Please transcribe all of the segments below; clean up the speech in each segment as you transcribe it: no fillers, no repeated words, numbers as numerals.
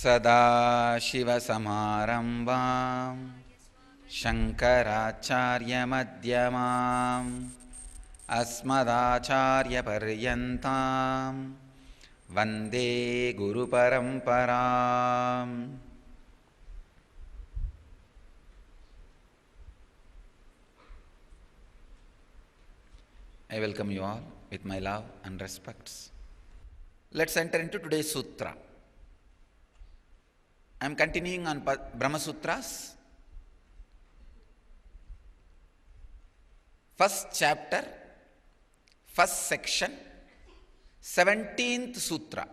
सदाशिवसमारम्भां शङ्कराचार्यमध्यमाम् अस्मदाचार्यपर्यन्तां वन्दे गुरुपरम्पराम्. I welcome you all with my love and respects. Let's enter into today's sutra. I am continuing on Brahma Sutras. First chapter, first section, 17th Sutra.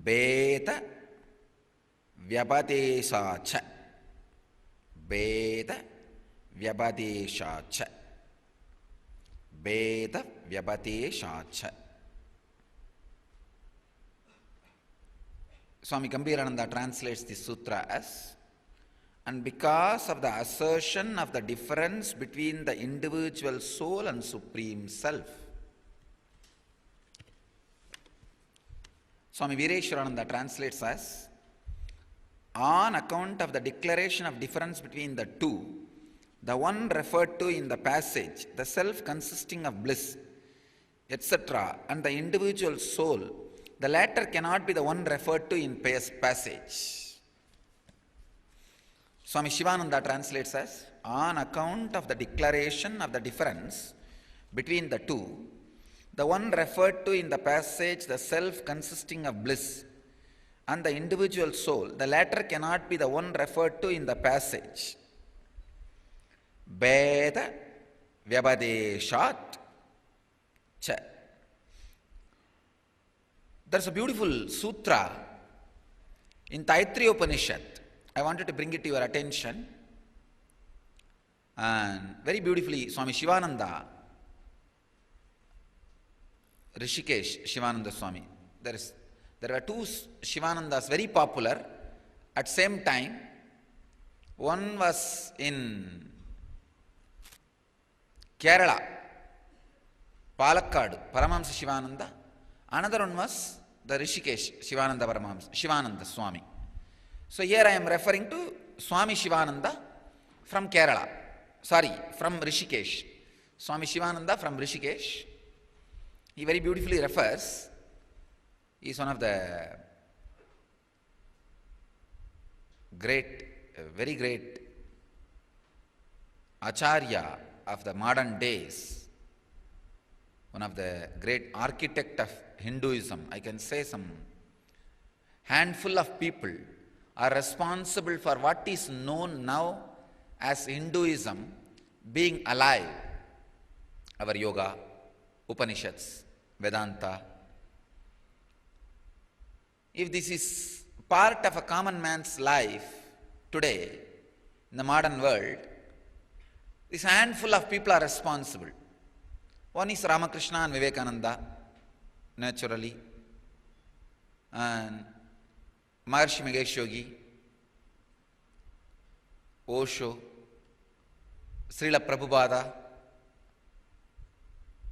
Beta Vyapadeshacha. Beta Vyapadeshacha. Beta Vyapadeshacha. Swami Gambhirananda translates this sutra as, and because of the assertion of the difference between the individual soul and Supreme Self. Swami Veereshwarananda translates as, on account of the declaration of difference between the two, the one referred to in the passage, the self consisting of bliss, etc., and the individual soul, the latter cannot be the one referred to in passage. Swami Shivananda translates as, on account of the declaration of the difference between the two, the one referred to in the passage, the self consisting of bliss, and the individual soul, the latter cannot be the one referred to in the passage. Beda Vyabadeshat Cha. There's a beautiful sutra in Taittiriya Upanishad. I wanted to bring it to your attention. And very beautifully, Swami Shivananda, Rishikesh Shivananda Swami. There were two Shivanandas very popular at same time. One was in Kerala, Palakkad, Paramahamsa Shivananda. Another one was the Rishikesh Shivananda Paramahamsa, Shivananda Swami. So here I am referring to Swami Shivananda from Kerala. From Rishikesh. Swami Shivananda from Rishikesh. He very beautifully refers. He is one of the very great Acharya of the modern days. One of the great architect of Hinduism. I can say some handful of people are responsible for what is known now as Hinduism being alive. Our yoga, Upanishads, Vedanta. If this is part of a common man's life today, in the modern world, this handful of people are responsible. One is Ramakrishna and Vivekananda, naturally, and Maharshi Mahesh Yogi, Osho, Srila Prabhupada.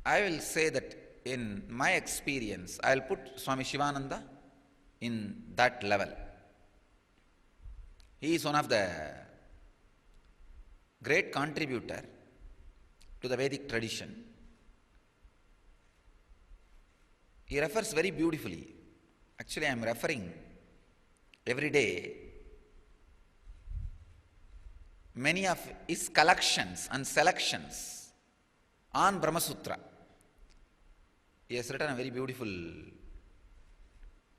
I will say that in my experience, I will put Swami Shivananda in that level. He is one of the great contributor to the Vedic tradition. He refers very beautifully. Actually, I am referring every day many of his collections and selections on Brahma Sutra. He has written a very beautiful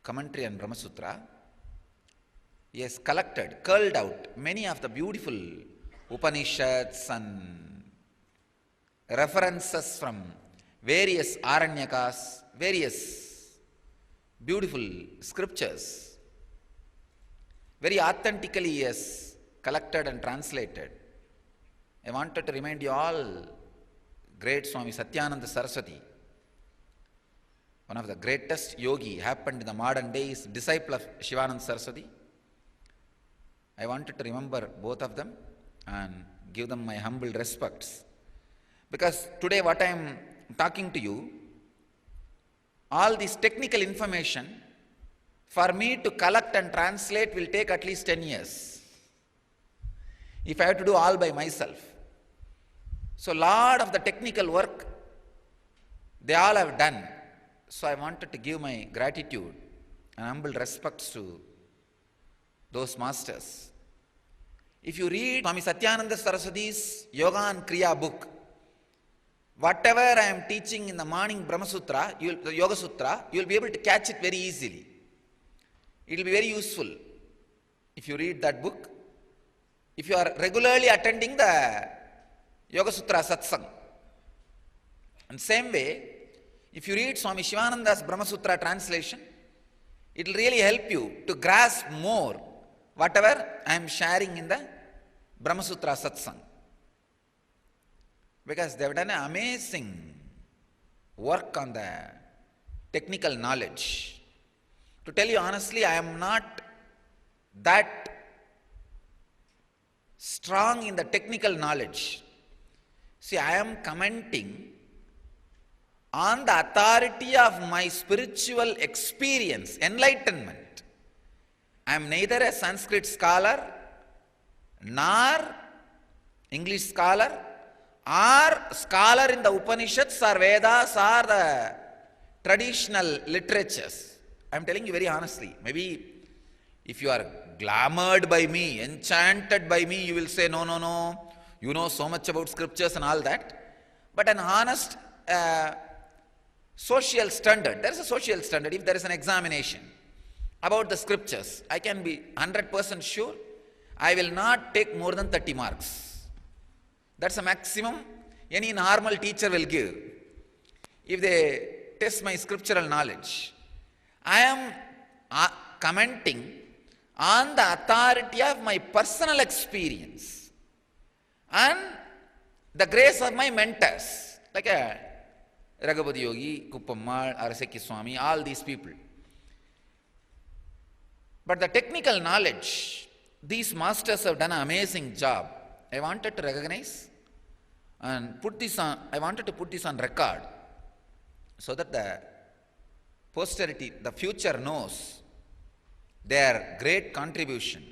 commentary on Brahma Sutra. He has culled out many of the beautiful Upanishads and references from various Aranyakas, various beautiful scriptures. Very authentically he has collected and translated. I wanted to remind you all, great Swami Satyananda Saraswati, one of the greatest yogi happened in the modern days, disciple of Shivananda Saraswati. I wanted to remember both of them and give them my humble respects. Because today what I am talking to you, all this technical information For me to collect and translate will take at least 10 years, if I have to do all by myself. So lot of the technical work, they all have done. So I wanted to give my gratitude and humble respects to those masters. If you read Swami Satyananda Saraswati's Yoga and Kriya book, whatever I am teaching in the morning Brahma Sutra, the Yoga Sutra, you will be able to catch it very easily. It will be very useful if you read that book, if you are regularly attending the Yoga Sutra Satsang. And same way, if you read Swami Shivananda's Brahma Sutra translation, it will really help you to grasp more whatever I am sharing in the Brahma Sutra Satsang. Because they have done an amazing work on the technical knowledge. To tell you honestly, I am not that strong in the technical knowledge. See, I am commenting on the authority of my spiritual experience, enlightenment. I am neither a Sanskrit scholar, nor English scholar, or scholar in the Upanishads or Vedas or the traditional literatures. I am telling you very honestly. Maybe if you are glamored by me, enchanted by me, you will say, no, no, no, you know so much about scriptures and all that. But an honest social standard, there is a social standard. If there is an examination about the scriptures, I can be 100% sure I will not take more than 30 marks. That's a maximum any normal teacher will give if they test my scriptural knowledge. I am commenting on the authority of my personal experience and the grace of my mentors, like Raghupada Yogi, Kuppammal, Araseki Swami, all these people. But the technical knowledge, these masters have done an amazing job. I wanted to recognize and put this on, I wanted to put this on record so that the posterity, the future knows their great contribution.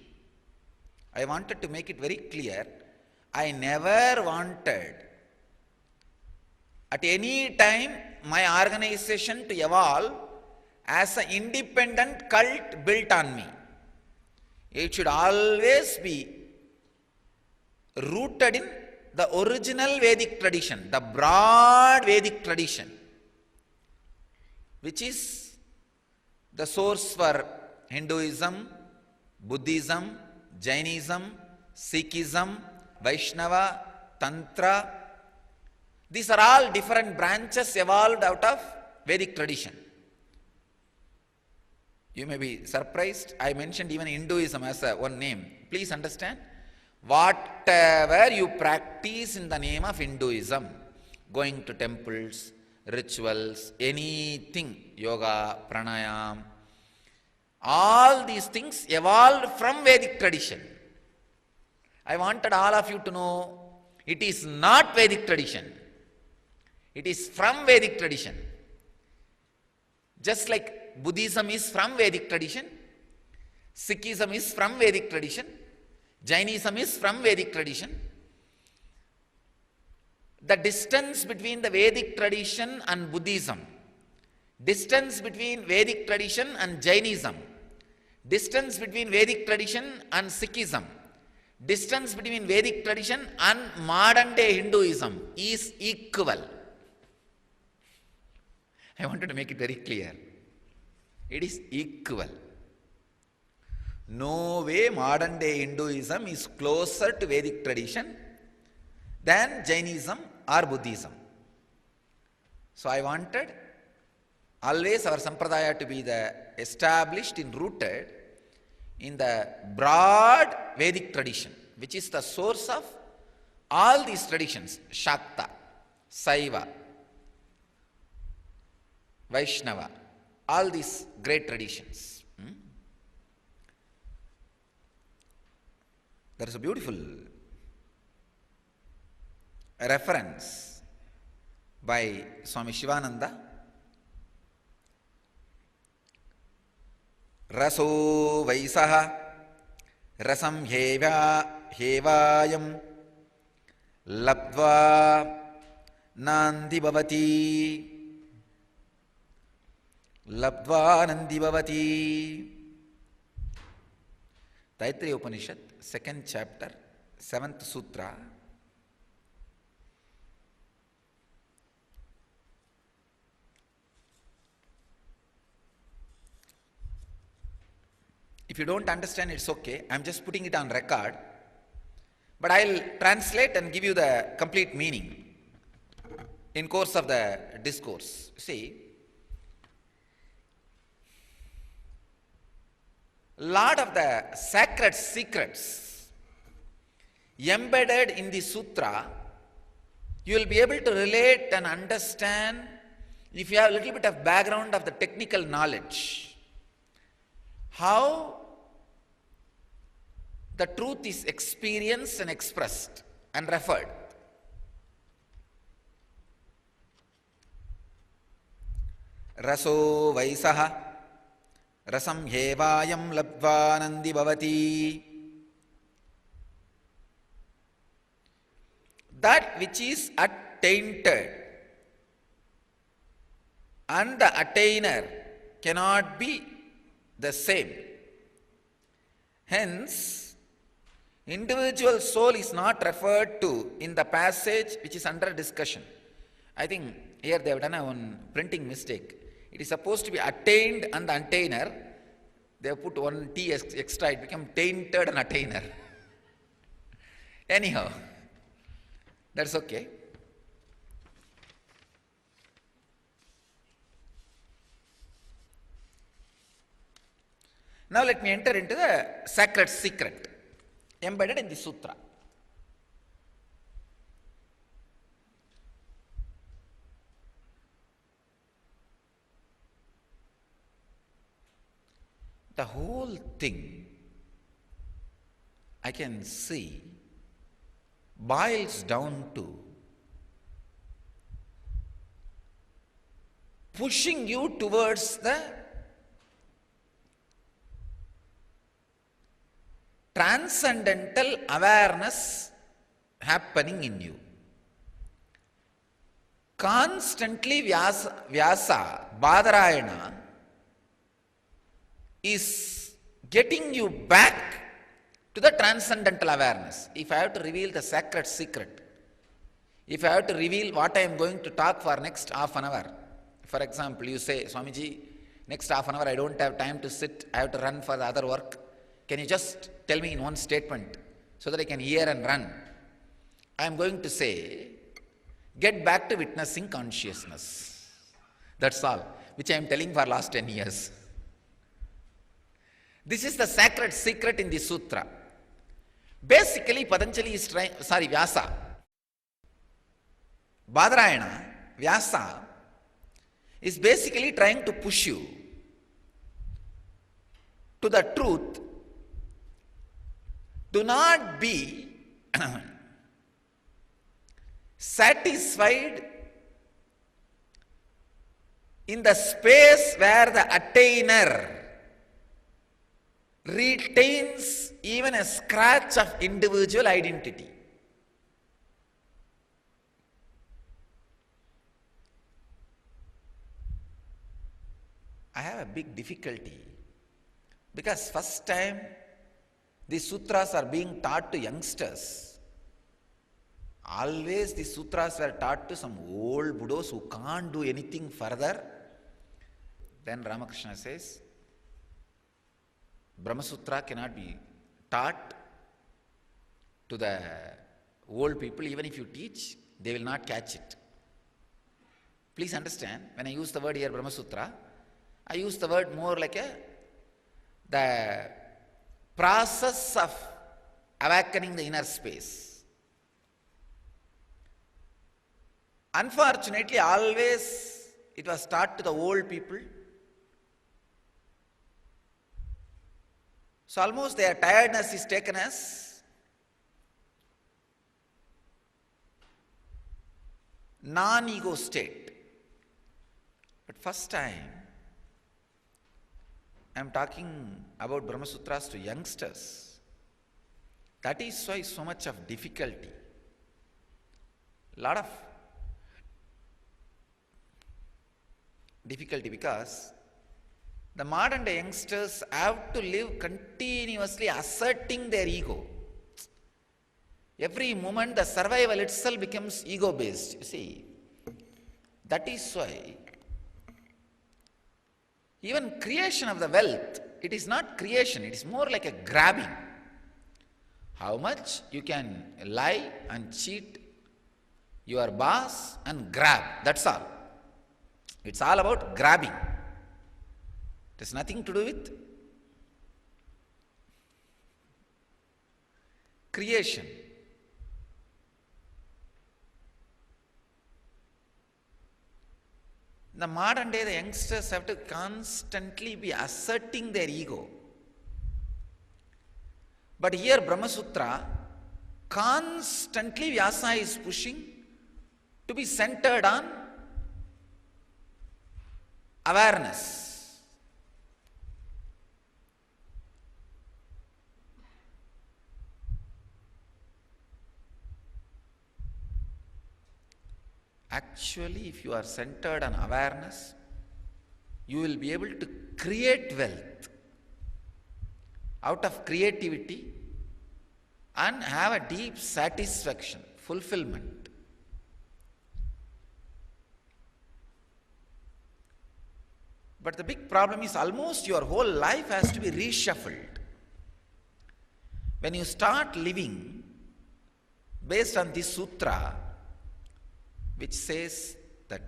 I wanted to make it very clear, I never wanted at any time my organization to evolve as an independent cult built on me. It should always be rooted in the original Vedic tradition, the broad Vedic tradition, which is the source for Hinduism, Buddhism, Jainism, Sikhism, Vaishnava, Tantra. These are all different branches evolved out of Vedic tradition. You may be surprised, I mentioned even Hinduism as one name. Please understand, whatever you practice in the name of Hinduism, going to temples, rituals, anything, yoga, pranayam, all these things evolved from Vedic tradition. I wanted all of you to know it is not Vedic tradition. It is from Vedic tradition. Just like Buddhism is from Vedic tradition, Sikhism is from Vedic tradition, Jainism is from Vedic tradition. The distance between the Vedic tradition and Buddhism, distance between Vedic tradition and Jainism, distance between Vedic tradition and Sikhism, distance between Vedic tradition and modern day Hinduism is equal. I wanted to make it very clear. It is equal. No way modern day Hinduism is closer to Vedic tradition than Jainism or Buddhism. So I wanted always our Sampradaya to be the established and rooted in the broad Vedic tradition, which is the source of all these traditions, Shakta, Saiva, Vaishnava, all these great traditions. There is a beautiful reference by Swami Shivananda रसो वैसः रसं हेवायं लब्ध्वा नान्ति भवति लब्ध्वा नन्ति भवति. Taittiriya Upanishad, 2nd chapter, 7th sutra. If you don't understand, it's okay. I'm just putting it on record. But I'll translate and give you the complete meaning in course of the discourse. See, lot of the sacred secrets embedded in the sutra, you will be able to relate and understand if you have a little bit of background of the technical knowledge, how the truth is experienced and expressed and referred. Raso vaisaha rasam hevayam labdvanandi bhavati. That which is attainted and the attainer cannot be the same. Hence, individual soul is not referred to in the passage which is under discussion. I think here they have done one printing mistake. It is supposed to be attained and the attainer. They have put one T extra, it became tainted and attainer. Anyhow, that's okay. Now let me enter into the sacred secret embedded in the sutra. The whole thing, I can see, boils down to pushing you towards the transcendental awareness happening in you. Constantly Vyasa, Badarayana, is getting you back to the transcendental awareness. If I have to reveal the sacred secret, if I have to reveal what I am going to talk for next half an hour, for example, you say, Swamiji, next half an hour I don't have time to sit, I have to run for the other work. Can you just tell me in one statement so that I can hear and run? I am going to say, get back to witnessing consciousness. That's all, which I am telling for last 10 years. This is the sacred secret in the sutra. Basically, Patanjali is trying, Vyasa, Badarayana, Vyasa, is basically trying to push you to the truth. Do not be satisfied in the space where the attainer retains even a scratch of individual identity. I have a big difficulty because first time these sutras are being taught to youngsters. Always the sutras were taught to some old Buddhas who can't do anything further. Then Ramakrishna says, Brahma Sutra cannot be taught to the old people. Even if you teach, they will not catch it. Please understand, when I use the word here Brahma Sutra, I use the word more like the process of awakening the inner space. Unfortunately, always it was taught to the old people. So almost their tiredness is taken as non-ego state. But first time, I am talking about Brahma Sutras to youngsters. That is why so much of difficulty. Lot of difficulty because the modern day youngsters have to live continuously asserting their ego. Every moment the survival itself becomes ego based. You see, that is why even creation of the wealth, it is not creation, it is more like a grabbing. How much you can lie and cheat your boss and grab, that's all. It's all about grabbing. It has nothing to do with creation. In the modern day, the youngsters have to constantly be asserting their ego. But here Brahma Sutra, constantly Vyasa is pushing to be centered on awareness. Actually, if you are centered on awareness, you will be able to create wealth out of creativity and have a deep satisfaction, fulfillment. But the big problem is almost your whole life has to be reshuffled. When you start living based on this sutra, which says that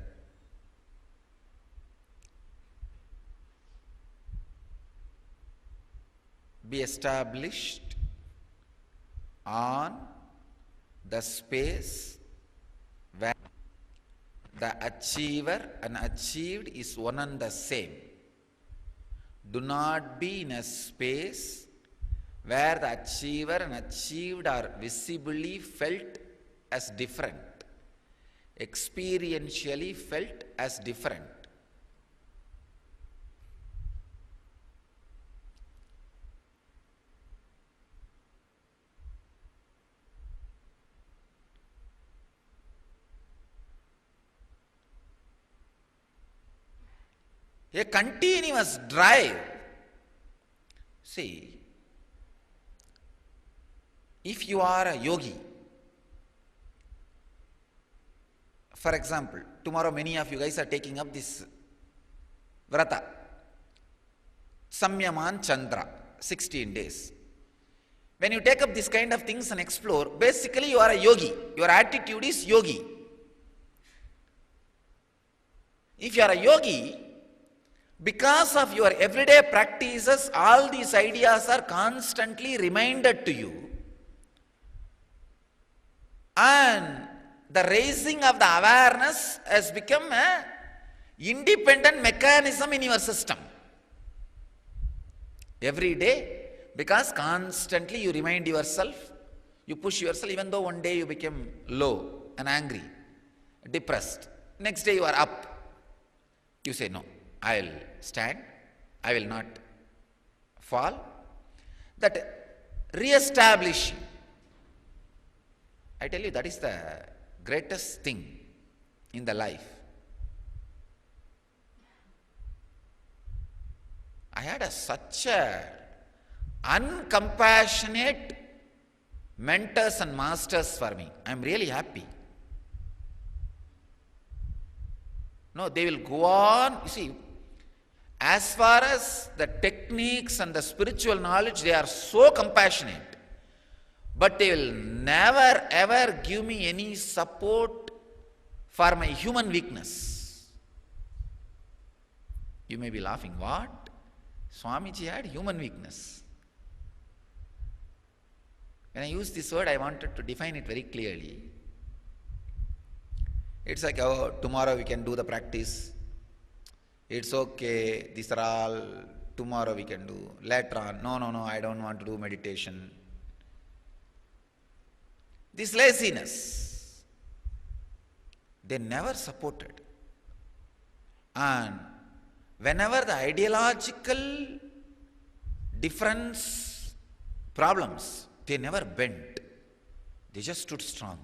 be established on the space where the achiever and achieved is one and the same. Do not be in a space where the achiever and achieved are visibly felt as different, experientially felt as different. A continuous drive. See, if you are a yogi, for example, tomorrow many of you guys are taking up this Vrata, Samyaman Chandra, 16 days. When you take up this kind of things and explore, basically you are a yogi. Your attitude is yogi. If you are a yogi, because of your everyday practices, all these ideas are constantly reminded to you. And the raising of the awareness has become an independent mechanism in your system. Every day, because constantly you remind yourself, you push yourself, even though one day you become low and angry, depressed. Next day you are up. You say, no, I will stand, I will not fall. That re-establishing, I tell you, that is the greatest thing in the life. I had such a uncompassionate mentors and masters for me. I am really happy. No, they will go on. You see, as far as the techniques and the spiritual knowledge, they are so compassionate. But they will never ever give me any support for my human weakness. You may be laughing, what? Swamiji had human weakness. When I use this word, I wanted to define it very clearly. It's like, oh, tomorrow we can do the practice. It's okay, these are all, tomorrow we can do. Later on, no, I don't want to do meditation. This laziness, they never supported. And whenever the ideological difference, problems, they never bent. They just stood strong.